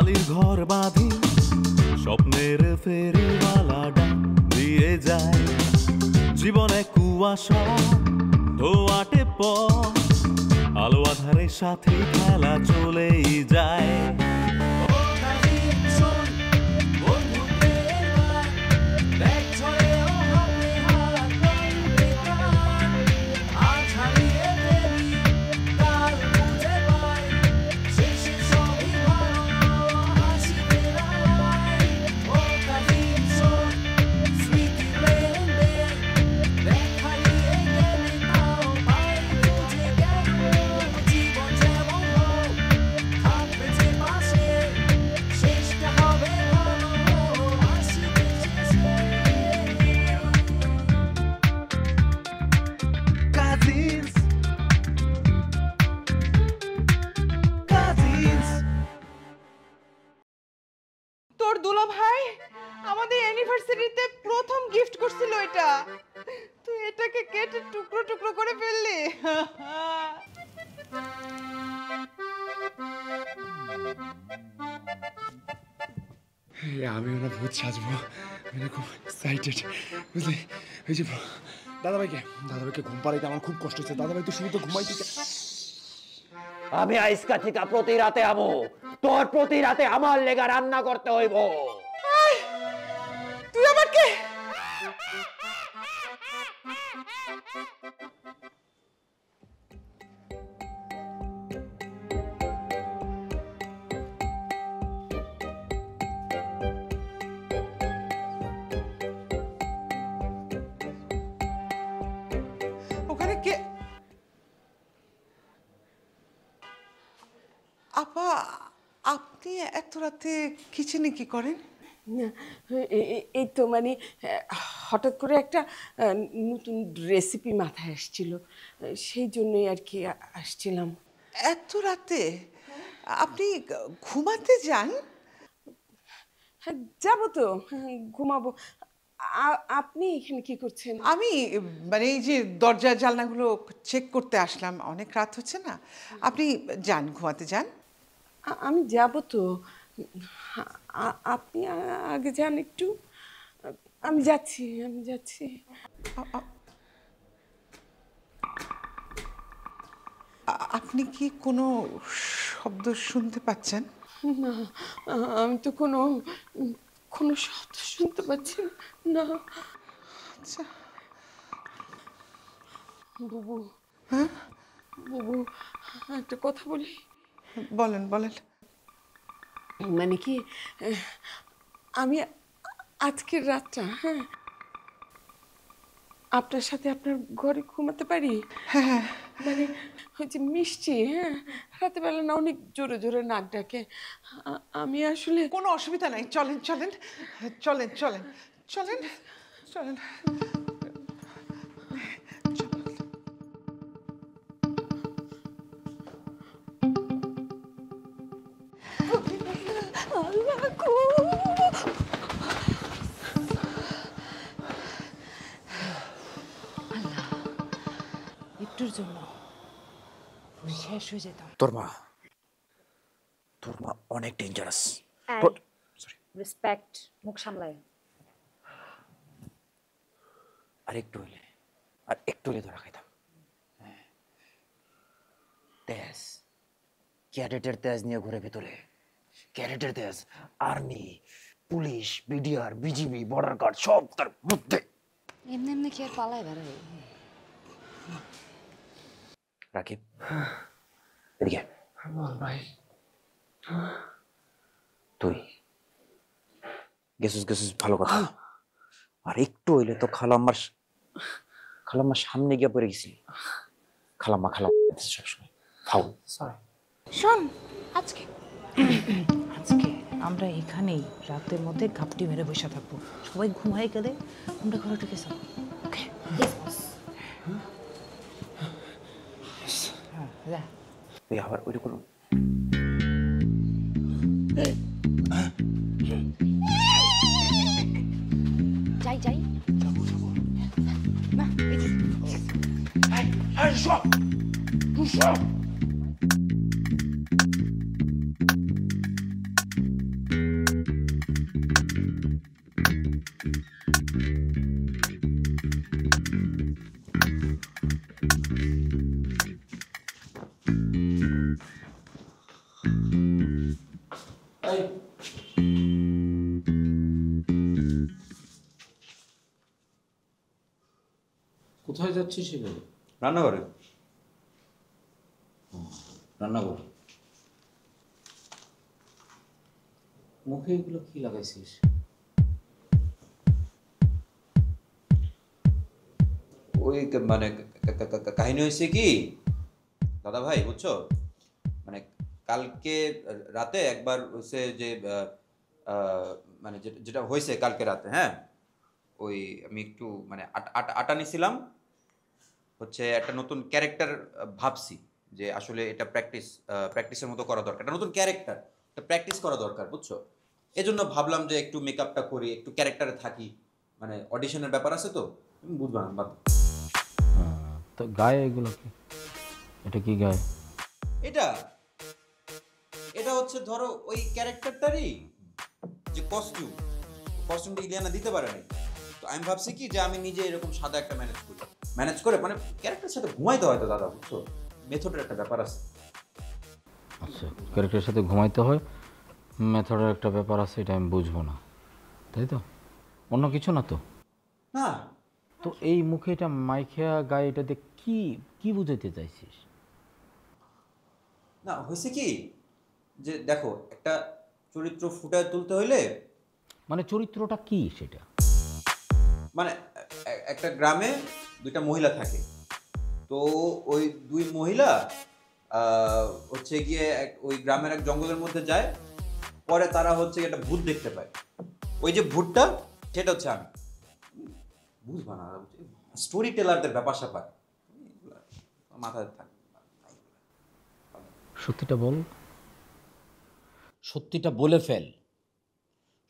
বালির ঘর বাঁধি স্বপ্নের ফেরিওয়ালাটা দিয়ে যায় জীবনে কুয়াশা ধোয়াটে পথ আলো আধারের সাথে খেলা চলেই যায় আমি ওনা ভূত সাজবো আমি খুব এক্সাইটেড বুঝলি ওই যে দাদাভাইকে ঘুম পাড়াইতে আমার খুব কষ্ট হচ্ছে দাদাভাই তো শুরু তো ঘুমাইতে আমি আজকা থেকে প্রতি রাতে আমো তোর প্রতি রাতে আমার লেগা রান্না করতে হইব তুই আবার কে আপা আপনি এত রাতে কিচেনে কি করেন? এই তো মানে হঠাৎ করে একটা নতুন রেসিপি মাথায় আসছিল সেই জন্যই আর কি আসছিলাম। এত রাতে আপনি ঘুমাতে যান? হ্যাঁ যাবো তো, ঘুমাবো। আপনি এখানে কি করছেন? আমি মানে এই যে দরজা জানলাগুলো চেক করতে আসলাম, অনেক রাত হচ্ছে না, আপনি যান, ঘুমাতে যান। আমি যাব তো, আপনি আগে যান একটু। আমি যাচ্ছি। আপনি কি কোনো শব্দ শুনতে পাচ্ছেন? না, আমি তো কোনো শব্দ শুনতে পাচ্ছি না। আচ্ছা বুবু, হ্যাঁ বুবু একটা কথা বলি। বলেন। মানে কি, আমি আজকের রাতটা আপনার সাথে আপনার ঘরে ঘুমাতে পারি? হ্যাঁ। মানে ওই যে মিষ্টি রাতে বেলা না অনেক জোরে জোরে নাক ডাকে, আমি আসলে। কোনো অসুবিধা নাই, চলেন। একটুর জন্য শেষ হয়ে যেতাম। তোর মা অনেক ডেঞ্জারাস। রেসপেক্ট, মুখ সামলায়। আর একটু হইলে ধরা খাইতাম। তেজ, ক্যাডেটের তেজ নিয়ে ঘুরে ভেতরে, ক্যাডেটের তেজ, army, police, BDR, BGB, border guard সব তার মধ্যে। এমনি কি আর পালায় বেড়ায়? রাকিব, এদিকে ভাই। তুই গেছিস ভালো কথা, আর একটু হইলে তো খালাম্মার সামনে গিয়ে পড়ে গেছি। খালাম্মা সবসময় ফাউল। শোন, আজকে আমরা এখানেই রাতের মধ্যে ঘাপটি মেরে বসে থাকবো, সবাই ঘুমাই গেলে আমরা ঘরে ঢুকে যাবো। ওকে? তুই আবার ওই কোনো যাই না, কোথায় যাচ্ছিস সেভাবে? রান্নাঘরে। রান্নাঘর। মুখে এগুলো কি লাগাইছিস? ওই মানে কাহিনী হয়েছে কি দাদা ভাই, বুঝছো, মানে কালকে রাতে একবার হচ্ছে যে মানে যেটা হয়েছে কালকে রাতে, হ্যাঁ, ওই আমি একটু মানে আটা নিছিলাম, হচ্ছে একটা নতুন ক্যারেক্টার ভাবছি যে আসলে এটা প্র্যাকটিসের মতো করা দরকার, একটা নতুন ক্যারেক্টার, এটা প্র্যাকটিস করা দরকার, বুঝছো। এজন্য ভাবলাম যে একটু মেকআপটা করি, একটু ক্যারেক্টারে থাকি, মানে অডিশনের ব্যাপার আছে তো, তুমি বুঝবা না, বাদ। তো গায়ে এগুলো কি? এটা কি গায়ে? এটা এটা হচ্ছে ধরো ওই ক্যারেক্টারটারই যে কস্টিউমটা ইলিয়ানা দিতে পারেনি, তো আমি ভাবছি কি যে আমি নিজে এরকম সাদা একটা ম্যানেজ করে মানে ক্যারেক্টারের সাথে ঘুমাইতে হয় তো দাদা, বুঝছো, মেথডের একটা ব্যাপার আছে। আচ্ছা, ক্যারেক্টারের সাথে ঘুমাইতে হয়, মেথডের একটা ব্যাপার আছে, এটা আমি বুঝবো না, তাই তো? অন্য কিছু না তো? না তো এই মুখে এটা মাইখিয়া গায়ে এটাতে কি কি বুঝাইতে চাইছিস? না হয়েছে কি যে দেখো, একটা চরিত্র ফুটায় তুলতে হইলে মানে চরিত্রটা কি সেটা? মানে একটা গ্রামে দুইটা মহিলা থাকে, তো ওই দুই মহিলা হচ্ছে গিয়ে ওই গ্রামের এক জঙ্গলের মধ্যে যায়, পরে তারা হচ্ছে একটা ভূত দেখতে পায়, ওই যে ভূতটা সেটা হচ্ছে আমি, বুঝবা না, স্টোরি টেলারদের ব্যাপার স্যাপার মাথায় থাকে। সত্যিটা বল। সত্যিটা বলে ফেল।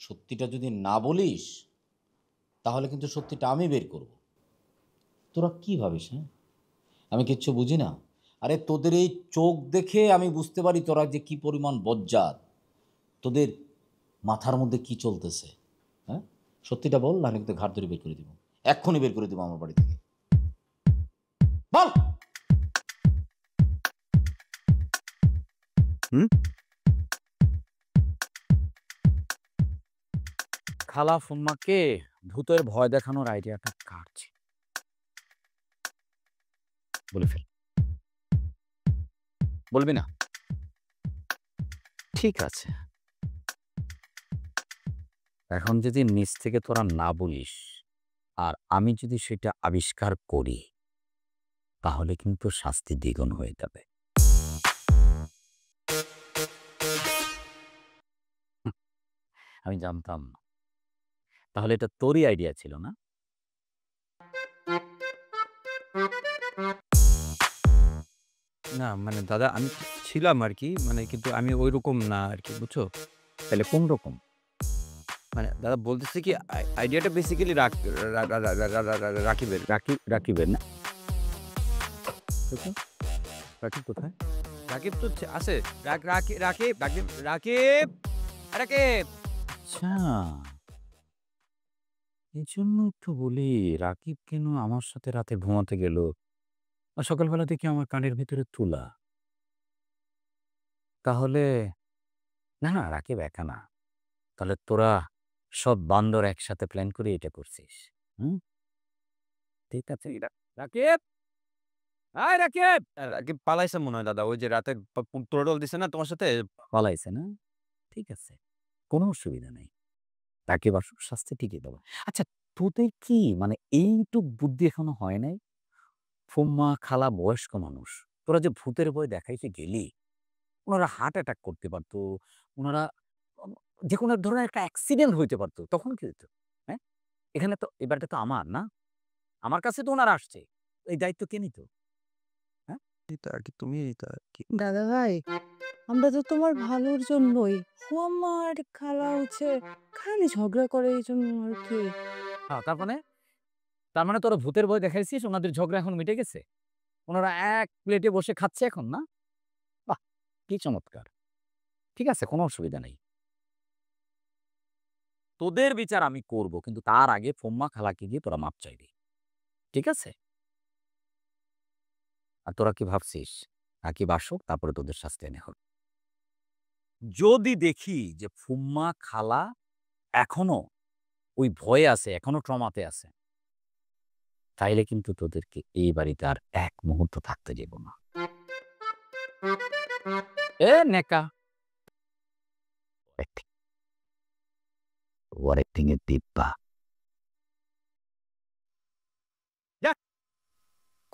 সত্যিটা যদি না বলিস তাহলে কিন্তু সত্যিটা আমি বের করব। তোরা কি ভাবিস? হ্যাঁ, আমি কিচ্ছু বুঝি না? আরে তোদের এই চোখ দেখে আমি বুঝতে পারি তোরা যে কি পরিমাণ বজ্জাত, তোদের মাথার মধ্যে কি চলতেছে। হ্যাঁ, সত্যিটা বল, নাহলে কিন্তু ঘাট ধরে বের করে দিব, এক্ষুনি বের করে দিব আমার বাড়ি থেকে। বল। খালা ফুম্মাকে ভূতের ভয় দেখানোর আইডিয়াটা কার ছিল? বলে ফেল। বলবি না? ঠিক আছে, এখন যদি নিজ থেকে তোরা না বলিস আর আমি যদি সেটা আবিষ্কার করি তাহলে কিন্তু শাস্তি দ্বিগুণ হয়ে যাবে। আমি জানতাম না। তাহলে এটা তোরই আইডিয়া ছিল না? না মানে দাদা আমি ছিলাম আর কি, মানে কিন্তু আমি ওইরকম না আর কি, বুঝছো? তাহলে কোন রকম? মানে দাদা বলতেছি কি আইডিয়াটা বেসিক্যালি রাকিবের। রাকিবের না? রাকিব কোথায়? রাকিব তো আছে। রাকিব রাকিব রাকিব রাকিব। আচ্ছা, এই জন্যই তো বলি রাকিব কেন আমার সাথে রাতে ঘুমাতে গেল আর সকালবেলা দেখি আমার কানের ভিতরে তুলা। তাহলে না না, রাকিব একা না। তাহলে তোরা সব বান্দর একসাথে প্ল্যান করে এটা করছিস। হুম, ঠিক আছে। রাকিব, হাই রাকিব। রাকিব পালাইছে মনে হয় দাদা, ওই যে রাতে তোড়ল দিছে না তোমার সাথে, পালাইছে না? ঠিক আছে, কোনো অসুবিধা নেই। রাকিব আসুক, শাস্তি ঠিকই দেবো। আচ্ছা, তোদের কি মানে এইটুক বুদ্ধি এখনো হয় নাই? ফুম্মা খালা বয়স্ক মানুষ, তোরা যে ভূতের ভয় দেখাইতে গেলি, ওনারা হার্ট অ্যাটাক করতে পারতো, ওনারা যে কোনো ধরনের একটা অ্যাক্সিডেন্ট হইতে পারতো, তখন কি হতো? হ্যাঁ, এখানে তো এবারটা তো আমার না, আমার কাছে তো ওনারা আসছে, এই দায়িত্ব কে নিত? হ্যাঁ, এটা আর কি তুমি এটা কি দাদা ভাই, আমরা তো তোমার ভালোর জন্যই। ও আমার খালা হচ্ছে খালি ঝগড়া করে এই জন্য আর কি। হ্যাঁ, তার মানে তোরা ভূতের ভয় দেখাইছিস, ওনাদের ঝগড়া এখন মিটে গেছে, ওনারা এক প্লেটে বসে খাচ্ছে এখন, না? বাহ, কি চমৎকার। ঠিক আছে, কোনো অসুবিধা নেই। তোদের বিচার আমি করব, কিন্তু তার আগে ফুম্মা খালাকে গিয়ে তোরা মাপ চাইবি, ঠিক আছে? আর তোরা কি ভাবছিস রাকিব আসুক তারপরে তোদের শাস্তি এনে হবে? যদি দেখি যে ফুম্মা খালা এখনো ওই ভয়ে আছে, এখনো ট্রমাতে আছে, তাইলে কিন্তু তোদেরকে এই বাড়িতে আর এক মুহূর্ত থাকতে দেব না। এ নেকা ওয়ারেক্টিং এর দিব্যা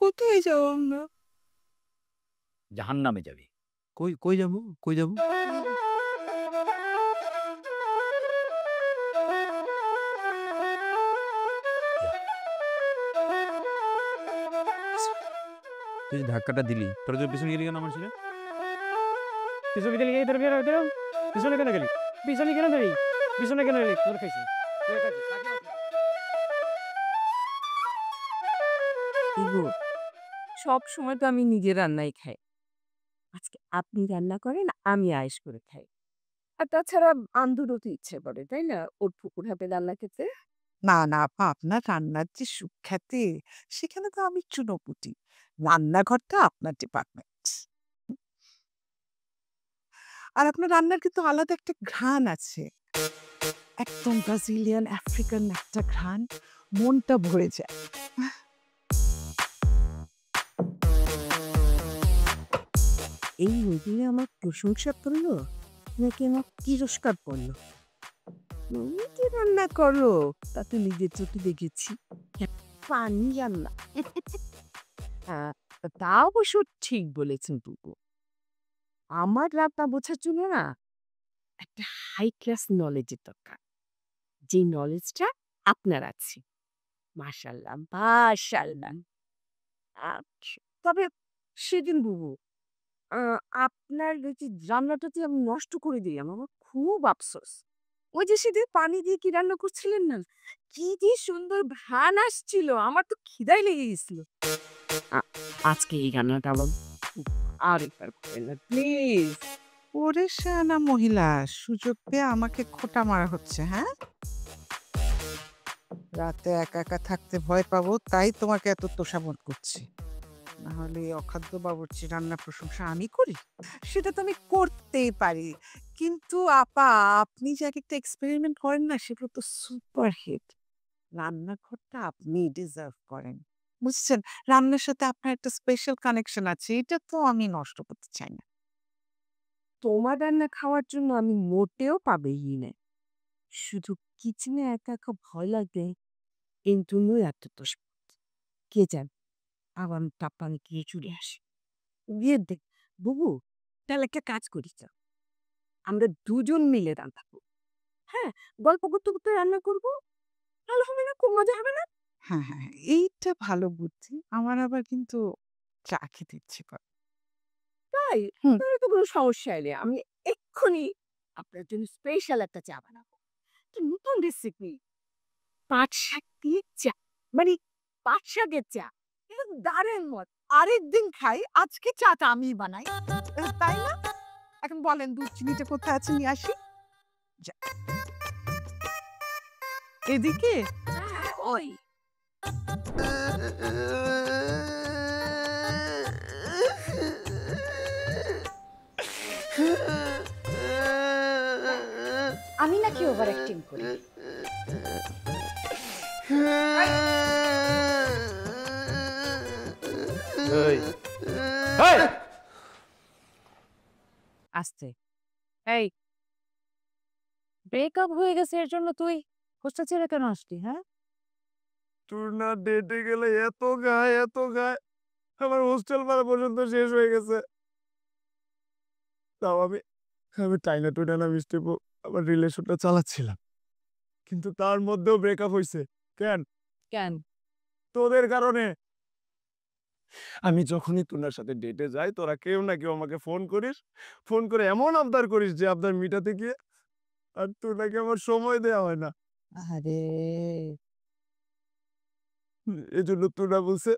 কোথায় যাও আমরা? জাহান্নামে যাবি। কই কই যাবো কই যাবো? তুই যে ধাক্কাটা দিলি, তোরা যে পিছনে গেলি কেন আমার ছেলে? পিছনে গেলি তোর বের হতে পিছনে কেন গেলি? পিছনে কেন গেলি? পিছনে কেন গেলি? তোর খাইছি ইগো, সব সময় তো আমি নিজের রান্নাই খাই। আজকে আপনি রান্না করেন, আমি আয়েশ করে খাই। আর তাছাড়া আন্দুরও তো ইচ্ছে করে, তাই না, ওর পুকুর হাতে রান্না খেতে। না না আপা, আপনার রান্নার যে সুখ্যাতি, সেখানে তো আমি চুনোপুটি। রান্নাঘরটা আপনার ডিপার্টমেন্ট। আর আপনার রান্নার কিন্তু আলাদা একটা ঘ্রাণ আছে, একদম ব্রাজিলিয়ান আফ্রিকান একটা ঘ্রাণ, মনটা ভরে যায়। এই মিটিংয়ে আমার প্রশংসা করলো নাকি আমার তিরস্কার করলো? তুমি কি রান্না করো তা তো নিজের চোখে দেখেছি, পানি রান্না। হ্যাঁ, তা অবশ্য ঠিক বলেছেন টুকু। আমার রান্না বোঝার জন্য না একটা হাই ক্লাস নলেজের দরকার, যে নলেজটা আপনার আছে। মাশাআল্লাহ মাশাআল্লাহ। আচ্ছা, তবে সেদিন বুবু আপনার ওই যে রান্নাটা যে আমি নষ্ট করে দিলাম, আমার খুব আফসোস। ওই যে সেদিন পানি দিয়ে কি রান্না করছিলেন না, কি যে সুন্দর ঘ্রাণ আসছিল, আমার তো খিদাই লেগে গেছিল। আজকে এই রান্নাটা আমার আরেকবার করেন না প্লিজ। ওরে শানা মহিলা, সুযোগ পেয়ে আমাকে খোঁটা মারা হচ্ছে। হ্যাঁ, রাতে একা একা থাকতে ভয় পাবো, তাই তোমাকে এত তোষামত করছি। নাহলে এই অখাদ্য বাবুর্চি রান্নার প্রশংসা আমি করি? সেটা তো আমি করতেই পারি, কিন্তু আপা আপনি যে এক একটা এক্সপেরিমেন্ট করেন না, সেগুলো তো সুপার হিট। রান্নাঘরটা আপনি ডিজার্ভ করেন, বুঝছেন? রান্নার সাথে আপনার একটা স্পেশাল কানেকশন আছে, এটা তো আমি নষ্ট করতে চাই না। তোমার রান্না খাওয়ার জন্য আমি মোটেও পাবেই না। শুধু কিচেনে একা একা ভয় লাগে, এই জন্যই এত দোষ। কে জান আবার টাপ্পানি গিয়ে চলে আসে গিয়ে দেখ। বুবু, তাহলে একটা কাজ করি, চল আমরা দুজন মিলে রান্না করবো। হ্যাঁ, গল্প করতে করতে রান্না করবো, ভালো হবে না? খুব মজা হবে না? হ্যাঁ হ্যাঁ, এইটা ভালো বুদ্ধি। আমার আবার কিন্তু চা খেতে ইচ্ছে করে। তাই? হুম। তাহলে তো কোনো সমস্যাই নেই, আমি এক্ষুনি আপনার জন্য স্পেশাল একটা চা বানাবো। একটা নতুন রেসিপি, পাট শাক দিয়ে চা, মানে পাট শাকের চা। এটা তো দারুণ মত। আরেকদিন খাই, আজকে চাটা আমি বানাই, তাই না? এখন বলেন দুধ চিনিটা কোথায় আছে, নিয়ে আসি। যা। এদিকে ওই আমি নাকি ওভার অ্যাক্টিং করি? আসতে এই ব্রেকআপ হয়ে গেছে, এর জন্য তুই হোস্টেল ছেড়ে কেন আসলি? হ্যাঁ, তোর না ডেটে গেলে এত গায় এত গায়, আমার হোস্টেল ভাড়া পর্যন্ত শেষ হয়ে গেছে। তাও আমি আমি টাইনা টুইনা মিষ্টি আমার রিলেশনটা চালাচ্ছিলাম, কিন্তু তার মধ্যেও ব্রেকআপ হয়েছে। কেন? কেন? তোদের কারণে। আমি যখনই তোনার সাথে ডেটে যাই, তোরা কেউ না কেউ আমাকে ফোন করিস, ফোন করে এমন আবদার করিস যে আবদার মিটাতে গিয়ে আর তোর নাকি আমার সময় দেওয়া হয় না। আরে এই জন্য তোরা বলছে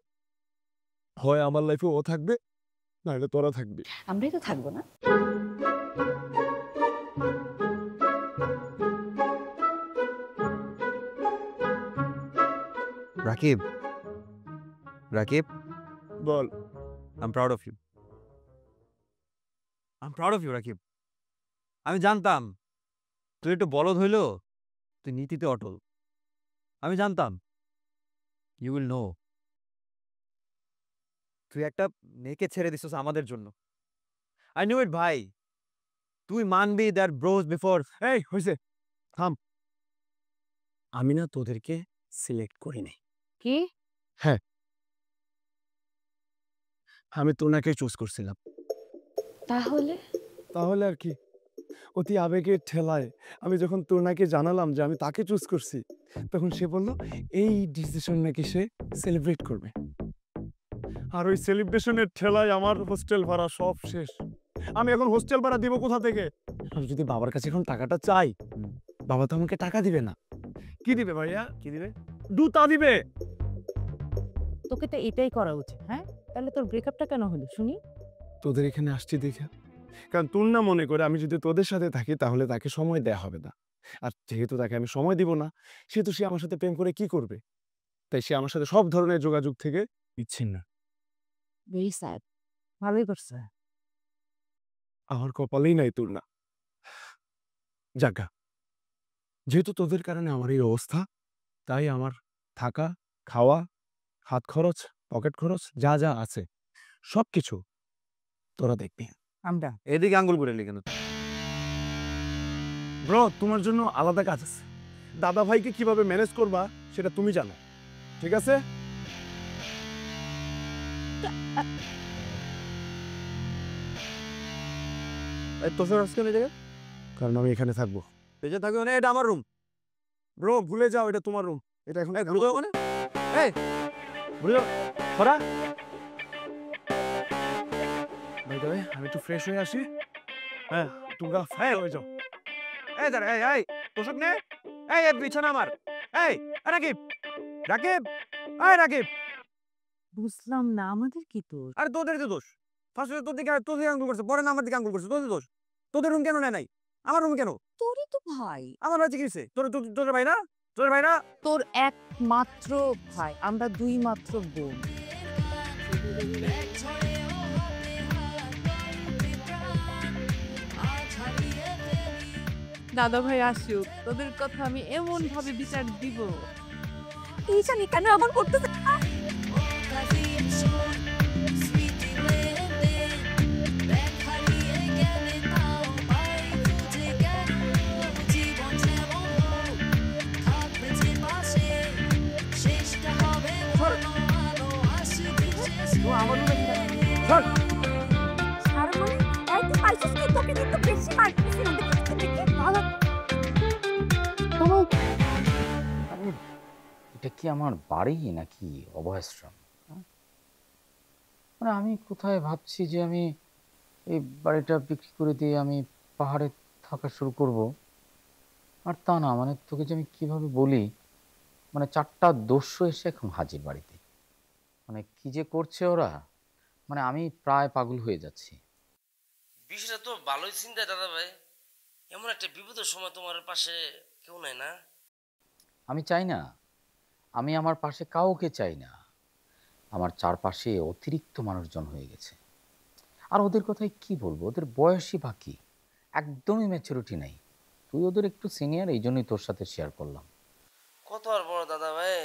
হয় আমার লাইফে ও থাকবে, নাহলে তোরা থাকবি। আমরাই তো থাকবো না? রাকিব, রাকিব বল। I'm proud of you. I'm proud of you, Rakib. আমি জানতাম তুই একটু বলদ হইলো, তুই নীতিতে অটল। আমি জানতাম ইউ উইল নো। তুই একটা মেয়েকে ছেড়ে দিছিস আমাদের জন্য। আই নিউ ইট ভাই। তুই মানবি দ্যাট ব্রোজ বিফোর। এই হয়েছে, থাম। আমি না তোদেরকে সিলেক্ট করি নাই। কি? হ্যাঁ, আমি তোনাকে চুজ করছিলাম। তাহলে তাহলে আর কি, অতি আবেগের ঠেলায় আমি যখন তোনাকে জানালাম যে আমি তাকে চুজ করছি, তখন সে বলল এই ডিসিশন নাকি সে সেলিব্রেট করবে। আর ওই সেলিব্রেশনের ঠেলায় আমার হোস্টেল ভাড়া সব শেষ। আমি এখন হোস্টেল ভাড়া দিব কোথা থেকে? আর যদি বাবার কাছে এখন টাকাটা চাই, বাবা তো আমাকে টাকা দিবে না। কি দিবে ভাইয়া? কি দিবে? দুটা দিবে। তোকে তো এটাই করা উচিত। হ্যাঁ, তাহলে তোর ব্রেকআপটা কেন হলো শুনি? তোদের এখানে আসছি দেখে, কারণ তোর না মনে করে আমি যদি তোদের সাথে থাকি তাহলে তাকে সময় দেয়া হবে না। আর যেহেতু তাকে আমি সময় দিব না, সেহেতু সে আমার সাথে প্রেম করে কি করবে? তাই সে আমার সাথে সব ধরনের যোগাযোগ থেকে বিচ্ছিন্ন। Very sad. ভালোই করছে। আমার কপালেই নাই তোর না। যাগা, যেহেতু তোদের কারণে আমার এই অবস্থা, তাই আমার থাকা, খাওয়া, হাত খরচ, পকেট খরচ যা যা আছে সবকিছু তোরা দেখবি। আমরা এদিকে আঙ্গুল করে কেন? ব্রো, তোমার জন্য আলাদা কাজ আছে। দাদা ভাইকে কিভাবে ম্যানেজ করবা সেটা তুমি জানো, ঠিক আছে? তোর আজকে এই জায়গায় কারণ আমি এখানে থাকবো। বেঁচে থাকবে মানে এটা আমার রুম। ব্রো, ভুলে যাও এটা তোমার রুম। এটা এখন মানে এই ভুলে যাও সরা। ভাই তবে আমি একটু ফ্রেশ হয়ে আসি। হ্যাঁ, তোমরা ফ্রেশ হয়ে যাও। এই দাঁড়া, এই তোষক নে। এই বিছানা আমার। এই রাকিব, রাকিব, এই রাকিব। বুঝলাম না, আমাদের কি দোষ? আরে তোদের তো দোষ। ফার্স্টে তোর দিকে আঙ্গুল করছে, পরে না আমার দিকে আঙ্গুল করছে। তোদের দোষ। তোদের রুম কেন নেয় নাই? আমার রুম কেন? তোরই তো ভাই। আমার ভাই কি হইছে? তোর ভাই না? তোর ভাই না? তোর একমাত্র ভাই, আমরা দুই মাত্র বোন। দাদা ভাই আসুক, তোদের কথা আমি এমন ভাবে বিচার দিব। এই জানি কেন আবার করতেছে। এটা কি আমার বাড়ি নাকি অভয়াশ্রম? মানে আমি কোথায় ভাবছি যে আমি এই বাড়িটা বিক্রি করে দিয়ে আমি পাহাড়ে থাকা শুরু করব, আর তা না। মানে তোকে যে আমি কিভাবে বলি, মানে 4টা দস্যু এসে এখন হাজির বাড়িতে। মানে কি যে করছে ওরা, মানে আমি প্রায় পাগল হয়ে যাচ্ছি। বিষয়টা তো ভালোই চিন্তা দাদা ভাই। এমন একটা বিপদের সময় তোমার পাশে কেউ নাই না? আমি চাই না, আমি আমার পাশে কাউকে চাই না। আমার চারপাশে অতিরিক্ত মানুষজন হয়ে গেছে। আর ওদের কথাই কি বলবো, ওদের বয়সই বাকি, একদমই ম্যাচুরিটি নেই। তুই ওদের একটু সিনিয়র, এই জন্যই তোর সাথে শেয়ার করলাম। কত আর বড় দাদা ভাই,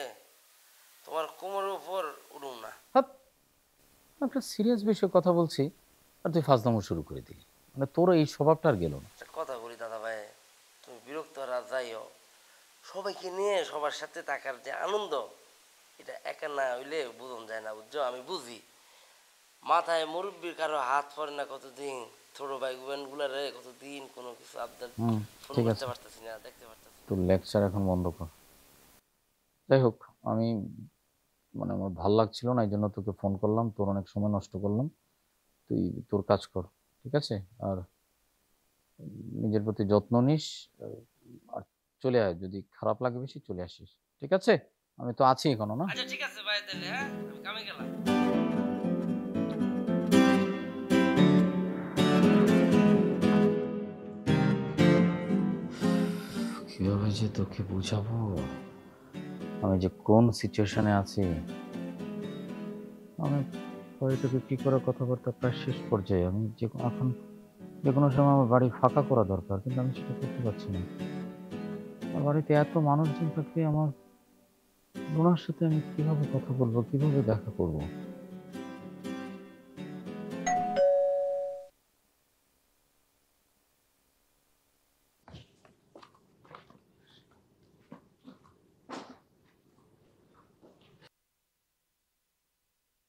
তোমার কোমরের উপর উঠুম না। একটা সিরিয়াস বিষয়ে কথা বলছি আর তুই ফাজলামো শুরু করে দিলি। মানে তোর এই স্বভাবটা আর গেল না। কথা বলি দাদা ভাই, তুমি বিরক্ত আর যাইও। সবাইকে নিয়ে সবার সাথে থাকার যে আনন্দ, এটা একা না হইলে বুঝন যায় না, বুঝছো? আমি বুঝি মাথায় মুরব্বীর কারো হাত পড়ে না কতদিন, ছোট ভাই বোন গুলারে কতদিন কোনো কিছু আবদার ঠিক আছে, পারতেছি না, দেখতে পারতেছি। তোর লেকচার এখন বন্ধ কর। যাই হোক, আমি মানে আমার ভাল লাগছিল না, এই জন্য তোকে ফোন করলাম। তোর অনেক সময় নষ্ট করলাম। তুই তোর কাজ কর, ঠিক আছে? আর নিজের প্রতি যত্ন নিস। আর চলে আয়, যদি খারাপ লাগে বেশি চলে আসিস, ঠিক আছে? আমি তো আছি এখনো না। আচ্ছা ঠিক আছে ভাই, তাহলে হ্যাঁ আমি কামে গেলাম। কিভাবে যে তোকে বুঝাবো আমি যে কোন সিচুয়েশনে আছি। আমি বাড়িটা বিক্রি করার কথাবার্তা প্রায় শেষ পর্যায়ে। আমি যে এখন যে কোনো সময় আমার বাড়ি ফাঁকা করা দরকার, কিন্তু আমি সেটা করতে পারছি না। আমার বাড়িতে এত মানুষজন থাকতে আমার রুনার সাথে আমি কিভাবে কথা বলবো, কিভাবে দেখা করব?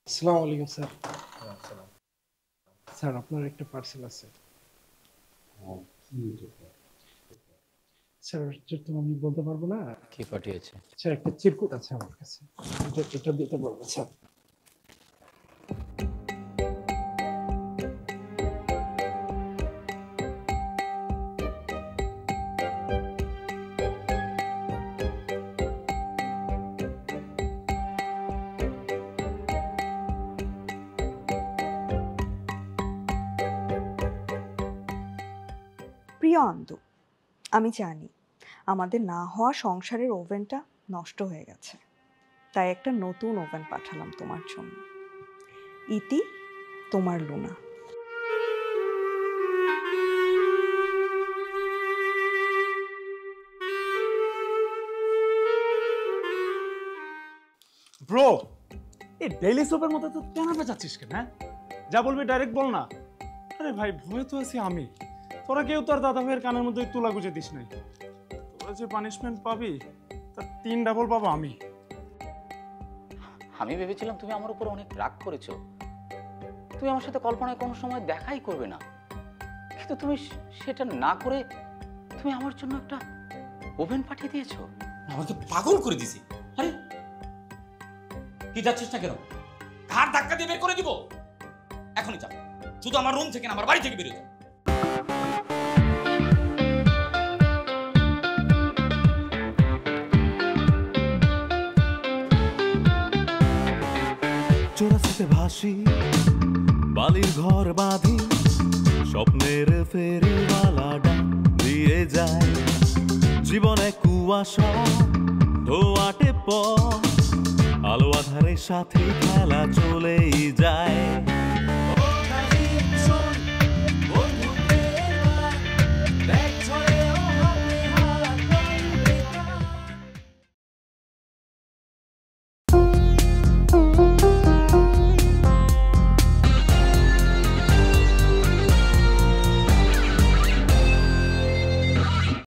আসসালামু আলাইকুম স্যার। স্যার আপনার একটা পার্সেল আছে। স্যার তো আমি বলতে পারবো না। কি পাঠিয়েছে? স্যার একটা চিরকুট আছে আমার কাছে, এটা দিতে পারবো স্যার। প্রিয় আন্দু, আমি জানি আমাদের না হওয়া সংসারের ওভেনটা নষ্ট হয়ে গেছে, তাই একটা নতুন ওভেন পাঠালাম তোমার জন্য। ইতি, তোমার লুনা। ব্রো, এই ডেইলি সোপের মতো তো কেন যাচ্ছিস কেন? হ্যাঁ, যা বলবি ডাইরেক্ট বল না। আরে ভাই, ভয় তো আছি আমি, তোরা কেউ তোর দাদা ভাইয়ের কানের মধ্যে তুলা গুজে দিস নাই। তোরা যে পানিশমেন্ট পাবি তার 3 ডাবল পাবো আমি। আমি ভেবেছিলাম তুমি আমার উপর অনেক রাগ করেছো, তুমি আমার সাথে কল্পনায় কোনো সময় দেখাই করবে না, কিন্তু তুমি সেটা না করে তুমি আমার জন্য একটা ওভেন পাঠিয়ে দিয়েছো। আমাকে পাগল করে দিছি। আরে কি যাচ্ছিস না কেন? ঘাড় ধাক্কা দিয়ে বের করে দিব এখনই। যা, শুধু আমার রুম থেকে না, আমার বাড়ি থেকে বেরিয়ে যা। চোরাশিতে ভাসি, বালির ঘর বাঁধি, স্বপ্নের ফেরিওয়ালাটা দিয়ে যায়। জীবনে কুয়াশা ধোয়াটে পথ, আলো আধারের সাথে খেলা চলেই যায়।